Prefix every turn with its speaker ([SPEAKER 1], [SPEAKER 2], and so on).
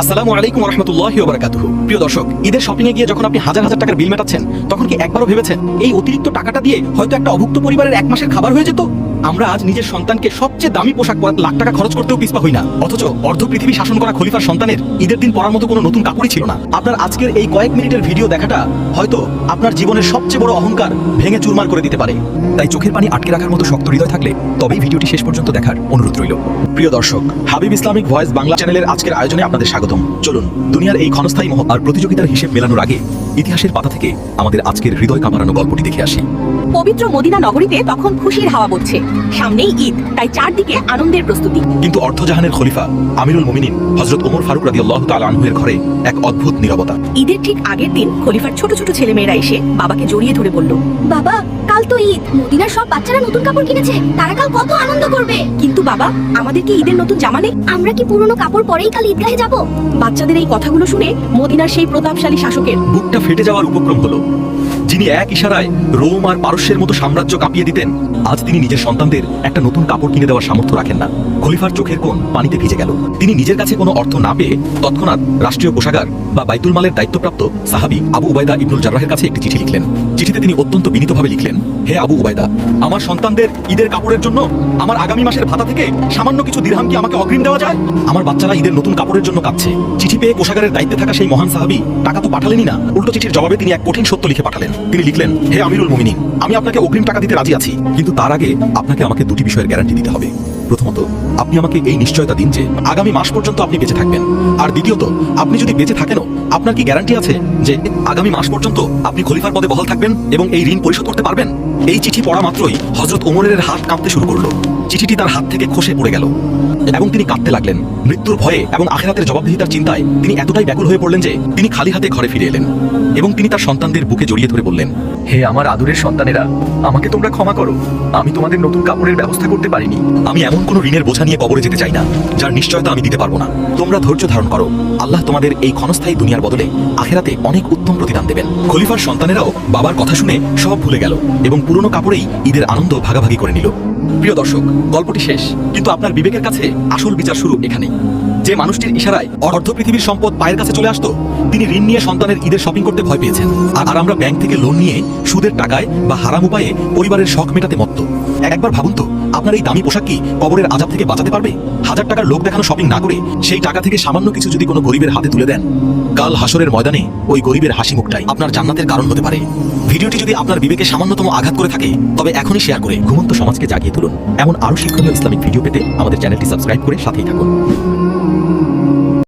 [SPEAKER 1] আসসালামু আলাইকুম ওয়া রাহমাতুল্লাহি ওয়া বারাকাতুহু। প্রিয় দর্শক, ঈদের শপিং এ গিয়ে যখন আপনি হাজার হাজার টাকার বিল মেটাচ্ছেন, তখন কি একবারও ভেবেছেন এই অতিরিক্ত টাকাটা দিয়ে হয়তো একটা অভুক্ত পরিবারের এক মাসের খাবার হয়ে যেত? আমরা আজ নিজের সন্তানকে সবচেয়ে দামি পোশাক পরাতে লাখ টাকা খরচ করতেও পিছপা হই না, অথচ অর্ধ পৃথিবী শাসন করা খলিফার সন্তানের ঈদের দিন পরার মতো কোনো নতুন কাপড়ই ছিল না। আপনার আজকের এই কয়েক মিনিটের ভিডিও দেখাটা হয়তো আপনার জীবনের সবচেয়ে বড় অহংকার ভেঙে চুরমার করে দিতে পারে। তাই চোখের পানি আটকে রাখার মতো শক্ত হৃদয় থাকলে তবেই ভিডিওটি শেষ পর্যন্ত দেখার অনুরোধ রইল। প্রিয় দর্শক, হাবিব ইসলামিক ভয়েস বাংলা চ্যানেলের আজকের আয়োজনে আপনাদের স্বাগতম। চলুন দুনিয়ার এই ক্ষণস্থায়ী মোহ আর প্রতিযোগিতার হিসেব মেলানোর আগে ইতিহাসের পাতা থেকে আমাদের আজকের হৃদয় কাঁপানো গল্পটি দেখে আসি।
[SPEAKER 2] পবিত্র মদিনা নগরীতে তখন খুশির হাওয়া বইছে। সামনেই ঈদ, তাই চারদিকে আনন্দের প্রস্তুতি।
[SPEAKER 1] কিন্তু অর্ধজাহানের খলিফা আমিরুল মুমিনিন হযরত ওমর ফারুক রাদিয়াল্লাহু তাআলা আনহু এর ঘরে এক অদ্ভুত নীরবতা।
[SPEAKER 2] ঈদের ঠিক আগের দিন খলিফার ছোট ছোট ছেলেমেয়েরা এসে বাবাকে জড়িয়ে ধরে বলল,
[SPEAKER 3] বাবা, কাল তো ঈদ, মদিনার সব বাচ্চারা নতুন কাপড় কিনেছে, তারা কাল কত আনন্দ করবে।
[SPEAKER 2] কিন্তু বাবা, আমাদের কি ঈদের নতুন জামা নেই?
[SPEAKER 3] আমরা কি পুরনো কাপড় পরেই কাল ঈদগাহে যাব?
[SPEAKER 2] বাচ্চাদের এই কথাগুলো শুনে মদিনার সেই প্রতাপশালী শাসকের
[SPEAKER 1] বুকটা ফেটে যাওয়ার উপক্রম হলো। যিনি এক ইশারায় রোম আর পারস্যের মতো সাম্রাজ্য কাঁপিয়ে দিতেন, আজ তিনি নিজের সন্তানদের একটা নতুন কাপড় কিনে দেওয়ার সামর্থ্য রাখেন না। খলিফার চোখের কোণ পানিতে ভিজে গেল। তিনি নিজের কাছে কোনো অর্থ না পেয়ে তৎক্ষণাৎ রাষ্ট্রীয় কোষাগার বা বাইতুল মালের দায়িত্বপ্রাপ্ত সাহাবী আবু উবাইদা ইবনুল জাররাহের কাছে একটি চিঠি লিখলেন। চিঠিতে তিনি অত্যন্ত বিনীতভাবে লিখলেন, হে আবু উবাইদা, আমার সন্তানদের ঈদের কাপড়ের জন্য আমার আগামী মাসের ভাতা থেকে সামান্য কিছু দিরহাম কি আমাকে অগ্রিম দেওয়া যায়? আমার বাচ্চারা ঈদের নতুন কাপড়ের জন্য কাঁদছে। চিঠি পেয়ে কোষাগারের দায়িত্বে থাকা সেই মহান সাহাবী টাকা তো পাঠালেনই না, উল্টো চিঠির জবাবে তিনি এক কঠিন সত্য লিখে পাঠালেন। তিনি লিখলেন, হে আমিরুল মুমিনিন, আমি আপনাকে অগ্রিম টাকা দিতে রাজি আছি, কিন্তু তার আগে আপনাকে আমাকে দুটি বিষয়ের গ্যারান্টি দিতে হবে। প্রথমত, আপনি আমাকে এই নিশ্চয়তা দিন যে আগামী মাস পর্যন্ত আপনি বেঁচে থাকবেন। আর দ্বিতীয়ত, আপনি যদি বেঁচে থাকেনও, আপনার কি গ্যারান্টি আছে যে আগামী মাস পর্যন্ত আপনি খলিফার পদে বহাল থাকবেন এবং এই ঋণ পরিশোধ করতে পারবেন? এই চিঠি পড়া মাত্রই হযরত ওমরের হাত কাঁপতে শুরু করলো। চিঠিটি তার হাত থেকে খসে পড়ে গেল এবং তিনি কাঁদতে লাগলেন। মৃত্যুর ভয়ে এবং আখিরাতের জবাবদিহিতার চিন্তায় তিনি এতটাই ব্যাকুল হয়ে পড়লেন যে তিনি খালি হাতে ঘরে ফিরে এলেন এবং তিনি তার সন্তানদের বুকে জড়িয়ে ধরে বললেন, হে আমার আদরের সন্তানেরা, আমাকে তোমরা ক্ষমা করো। আমি তোমাদের নতুন কাপড়ের ব্যবস্থা করতে পারিনি। আমি এমন কোনো ঋণের বোঝা নিয়ে কবরে যেতে চাই না যার নিশ্চয়তা আমি দিতে পারবো না। তোমরা ধৈর্য ধারণ করো, আল্লাহ তোমাদের এই ক্ষণস্থায়ী দুনিয়ার বদলে আখিরাতে অনেক উত্তম প্রতিদান দেবেন। খলিফার সন্তানেরাও বাবার কথা শুনে সব ভুলে গেল এবং পুরনো কাপড়েই ঈদের আনন্দ ভাগাভাগি করে নিল। প্রিয় দর্শক, গল্পটি শেষ, কিন্তু আপনার বিবেকের কাছে আসল বিচার শুরু এখানেই। যে মানুষটির ইশারায় অর্ধ পৃথিবীর সম্পদ পায়ের কাছে চলে আসতো, তিনি ঋণ নিয়ে সন্তানের ঈদের শপিং করতে ভয় পেয়েছেন। আর আমরা ব্যাংক থেকে লোন নিয়ে সুদের টাকায় বা হারাম উপায়ে পরিবারের শখ মেটাতে মত্ত। একবার ভাবুন তো, আপনার এই দামি পোশাক কি কবরের আযাব থেকে বাঁচাতে পারবে? হাজার টাকার লোক দেখানো শপিং না করে সেই টাকা থেকে সামান্য কিছু যদি কোনো গরিবের হাতে তুলে দেন, কাল হাসরের ময়দানে ওই গরিবের হাসি মুখটাই আপনার জান্নাতের কারণ হতে পারে। ভিডিওটি যদি আপনার বিবেকে সামান্যতম আঘাত করে থাকে, তবে এখনই শেয়ার করে ঘুমন্ত সমাজকে জাগিয়ে তুলুন। এমন আরো শিক্ষণীয় ইসলামিক ভিডিও পেতে আমাদের চ্যানেলটি সাবস্ক্রাইব করে সাথেই থাকুন।